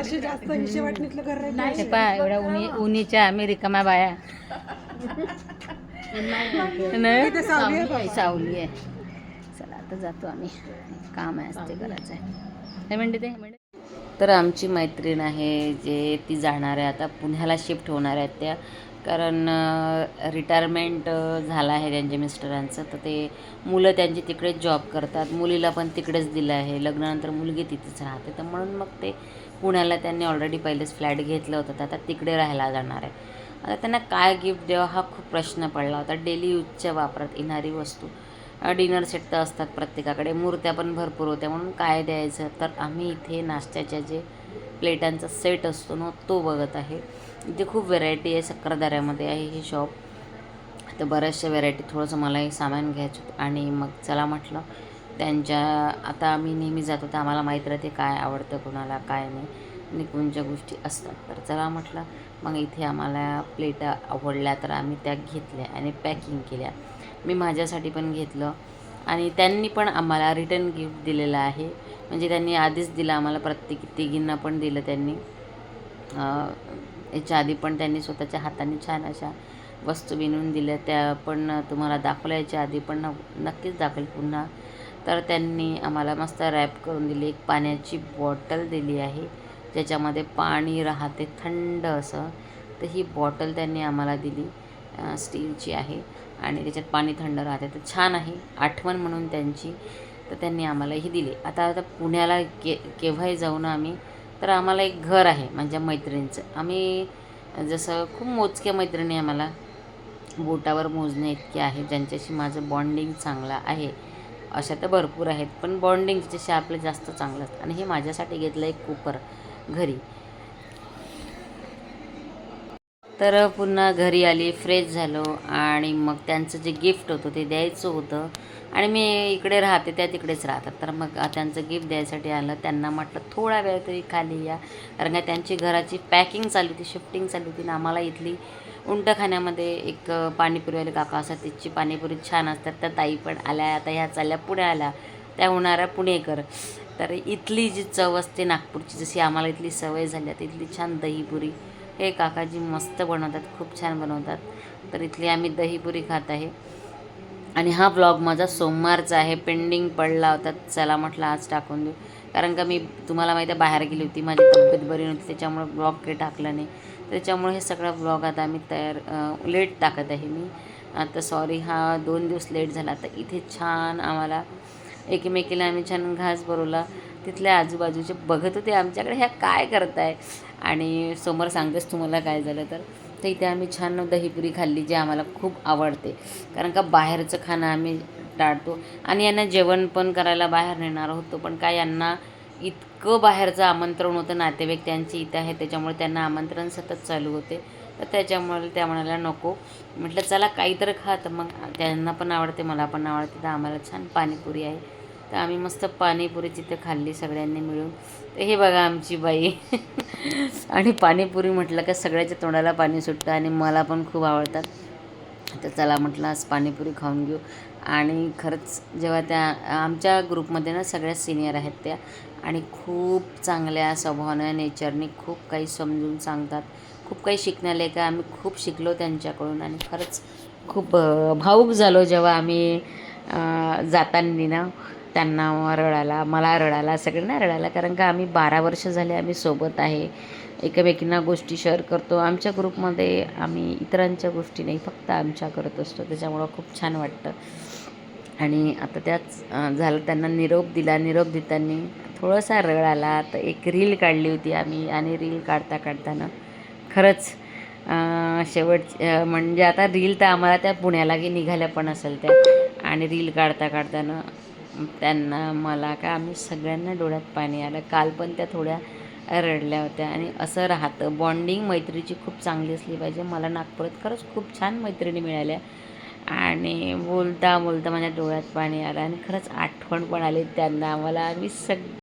वर्ष जास्त हिशे वाटणीतलं घर हे पहा एवढ्या उन्हीच्या आम्ही रिकाम्या बाया नाही सावली आहे. चला आता जातो आम्ही, काम आहे ते करायचं आहे. हे म्हणते ते तर आमची मैत्रीण आहे जे ती जाणार आहे आता पुण्याला शिफ्ट होणार आहेत त्या, कारण रिटायरमेंट झालं आहे त्यांच्या मिस्टरांचं. तर ते मुलं त्यांची तिकडेच जॉब करतात, मुलीला पण तिकडेच दिलं आहे, लग्नानंतर मुलगी तिथेच राहते. तर म्हणून मग ते पुण्याला त्यांनी ऑलरेडी पहिलेच फ्लॅट घेतलं होतं, तर आता तिकडे राहायला जाणार आहे. आता त्यांना काय गिफ्ट द्यावं हा खूप प्रश्न पडला होता. डेली यूजच्या वापरात येणारी वस्तू, डिनर सेट तर असतात प्रत्येकाकडे, मूर्त्या पण भरपूर होत्या, म्हणून काय द्यायचं. तर आम्ही इथे नाश्त्याच्या जे प्लेटांचा सेट असतो ना तो बघत आहे. इथे खूप व्हेरायटी आहे, सक्करदऱ्यामध्ये आहे हे शॉप. तर बऱ्याचशा व्हेरायटी, थोडंसं मलाही सामान घ्यायचं होतं आणि मग चला म्हटलं त्यांच्या, आता आम्ही नेहमी जातो तर आम्हाला माहीत राहते काय आवडतं कोणाला काय नाही, निकुंच्या गोष्टी असतात. तर चला म्हटलं मग इथे आम्हाला प्लेटा आवडल्या तर आम्ही त्या घेतल्या आणि पॅकिंग केल्या. मी माझ्यासाठी पण घेतलं आणि त्यांनी पण आम्हाला रिटर्न गिफ्ट दिलेलं आहे. म्हणजे त्यांनी आधीच दिलं आम्हाला, प्रत्येक तिघींना पण दिलं त्यांनी. याच्या आधी पण त्यांनी स्वतःच्या हाताने छान अशा वस्तू बनवून दिल्या, त्या पण तुम्हाला दाखवल्या. याच्या आधी पण नक्कीच दाखवेल पुन्हा. तर त्यांनी आम्हाला मस्त रॅप करून दिली. एक पाण्याची बॉटल दिली आहे ज्याच्यामध्ये पाणी राहते थंड असं. तर ही बॉटल त्यांनी आम्हाला दिली, स्टीलची आहे आणि त्याच्यात पाणी थंड राहते. तर छान आहे, आठवण म्हणून त्यांची. तर त्यांनी आम्हाला ही दिली. आता पुण्याला केव्हाही जाऊ ना आम्ही, तर आम्हाला एक घर आहे माझ्या मैत्रिणीचं. आम्ही जसं खूप मोजक्या मैत्रिणी आम्हाला बोटावर मोजणे इतके आहे ज्यांच्याशी माझं बॉन्डिंग चांगलं आहे. अशा तर भरपूर आहेत, पण बॉन्डिंग ज्याच्याशी आपलं जास्त चांगलं असतं. आणि हे माझ्यासाठी घेतलं एक कुकर घरी. तर पुन्हा घरी आली, फ्रेश झालो आणि मग त्यांचं जे गिफ्ट होतं ते द्यायचं होतं. आणि मी इकडे राहते, त्या तिकडेच राहतात. तर मग त्यांचं गिफ्ट द्यायसाठी आलं. त्यांना म्हटलं थोडा वेळ तरी खाली या, कारण का त्यांची घराची पॅकिंग चालू होती, शिफ्टिंग चालू होती. आणि आम्हाला इथली उंटखान्यामध्ये एक पाणीपुरीवाले काका असतात, तिची पाणीपुरी छान असतात. त्या ताई पण आल्या, आता ह्या चालल्या पुण्याला, त्या होणाऱ्या पुणेकर. तर इथली जी चव असते नागपूरची, जशी आम्हाला इथली सवय झाली आहे, तिथली छान दहीपुरी हे काकाजी मस्त बनवतात, खूप छान बनवतात. तर इथली आम्ही दहीपुरी खात आहे. आणि हा ब्लॉग माझा सोमवारचा आहे, पेंडिंग पडला होता. चला म्हटलं आज टाकून देऊ, कारण का मी तुम्हाला माहिती आहे बाहेर गेली होती, माझी तब्येत बरी नव्हती, त्याच्यामुळे ब्लॉग काही टाकलं नाही. त्याच्यामुळे हे सगळं ब्लॉग आता आम्ही लेट टाकत आहे मी. आता सॉरी, हा 2 दिवस लेट झाला. तर इथे छान आम्हाला एकमेकीला आम्ही छान घास भरवला. तिथल्या आजूबाजूचे बघत होते आमच्याकडे, ह्या काय करताय. आणि समोर सांगतेच तुम्हाला काय झालं तर इथे आम्ही छान दहीपुरी खाल्ली, जी आम्हाला खूप आवडते. कारण का बाहेरचं खाणं आम्ही टाळतो. आणि यांना जेवण पण करायला बाहेर नेणार होतो, पण काय यांना इतकं बाहेरचं आमंत्रण होतं, नातेवाईक त्यांची इथे आहे, त्याच्यामुळे त्यांना आमंत्रण सतत चालू होते. तर त्याच्यामुळे त्या म्हणाल्या नको. म्हटलं चला काहीतरी खा. तर मग त्यांना पण आवडते, मला पण आवडते. तर आम्हाला छान पाणीपुरी आहे, तर आम्ही मस्त पाणीपुरी तिथे खाल्ली सगळ्यांनी मिळून. तर हे बघा आमची बाई आणि पाणीपुरी म्हटलं का सगळ्याच्या तोंडाला पाणी सुटतं आणि मला पण खूप आवडतात. तर चला म्हटलं आज पाणीपुरी खाऊन घेऊ. आणि खरंच जेव्हा त्या आमच्या ग्रुपमध्ये ना सगळ्या सिनियर आहेत त्या, आणि खूप चांगल्या स्वभावानं, नेचरनी खूप काही समजून सांगतात, खूप काही शिकण्यालायक. आम्ही खूप शिकलो त्यांच्याकडून. आणि खरंच खूप भावूक झालो जेव्हा आम्ही जाताना ना त्यांना रडायला, मला रडायला, सगळ्यांना रडायला. कारण का आम्ही 12 वर्ष झाले आम्ही सोबत आहे, एकमेकींना गोष्टी शेअर करतो. आमच्या ग्रुपमध्ये आम्ही इतरांच्या गोष्टी नाही, फक्त आमच्या करत असतो. त्याच्यामुळं खूप छान वाटतं. आणि आता त्याच झालं, त्यांना निरोप दिला. निरोप देताना थोडासा रड आला. तर एक रील काढली होती आम्ही, आणि रील काढताना खरंच म्हणजे आता रील तर आम्हाला त्या पुण्याला निघाल्या पण असेल त्या. आणि रील काढताना त्यांना, मला का आम्ही सगळ्यांना डोळ्यात पाणी आलं. काल पण त्या थोड्या रडल्या होत्या. आणि असं राहतं, बॉन्डिंग मैत्रीची खूप चांगली असली पाहिजे. मला नागपुरात खरंच खूप छान मैत्रिणी मिळाल्या. आणि बोलता बोलता माझ्या डोळ्यात पाणी आलं आणि खरंच आठवण पण आली त्यांना आम्हाला. आम्ही